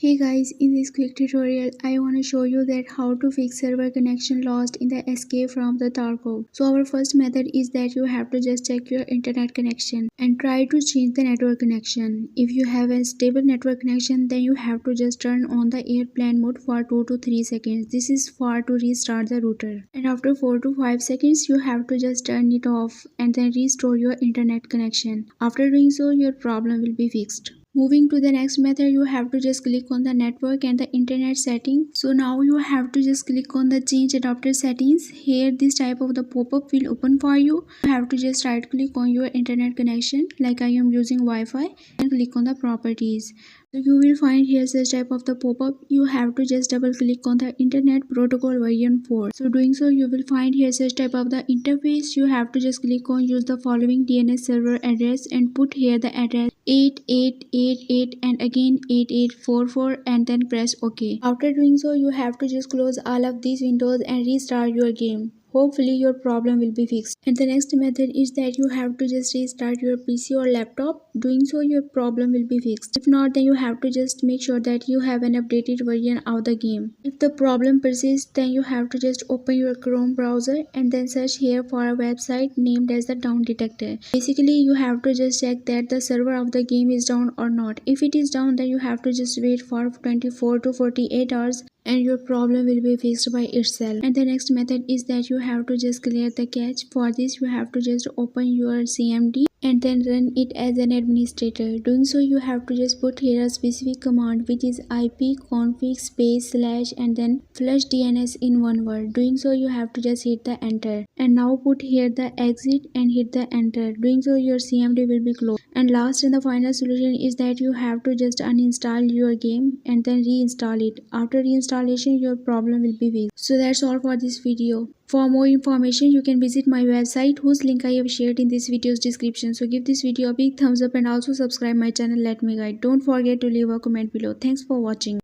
Hey guys, in this quick tutorial, I want to show you that how to fix server connection lost in the escape from the Tarkov. So our first method is that you have to just check your internet connection and try to change the network connection. If you have a stable network connection, then you have to just turn on the airplane mode for 2 to 3 seconds. This is for to restart the router. And after 4 to 5 seconds, you have to just turn it off and then restore your internet connection. After doing so, your problem will be fixed. Moving to the next method, you have to just click on the network and the internet setting. So now you have to just click on the change adapter settings. Here this type of the pop-up will open for you. You have to just right click on your internet connection, like I am using Wi-Fi, and click on the properties. So you will find here such type of the pop-up. You have to just double click on the internet protocol version 4. So doing so, you will find here such type of the interface. You have to just click on use the following DNS server address and put here the address 8888 and again 8844 and then press OK. After doing so, you have to just close all of these windows and restart your game. Hopefully your problem will be fixed. And the next method is that you have to just restart your PC or laptop. Doing so, your problem will be fixed. If not, then you have to just make sure that you have an updated version of the game. If the problem persists, then you have to just open your Chrome browser and then search here for a website named as the down detector. Basically, you have to just check that the server of the game is down or not. If it is down, then you have to just wait for 24 to 48 hours and your problem will be fixed by itself. And the next method is that you have to just clear the cache. For this, you have to just open your CMD and then run it as an administrator. Doing so, you have to just put here a specific command, which is ipconfig // and then flush DNS in one word. Doing so, you have to just hit the enter and now put here the exit and hit the enter. Doing so, your CMD will be closed. And last and the final solution is that you have to just uninstall your game and then reinstall it. After reinstallation, your problem will be fixed. So that's all for this video. For more information, you can visit my website, whose link I have shared in this video's description. So give this video a big thumbs up and also subscribe my channel Let Me Guide. Don't forget to leave a comment below. Thanks for watching.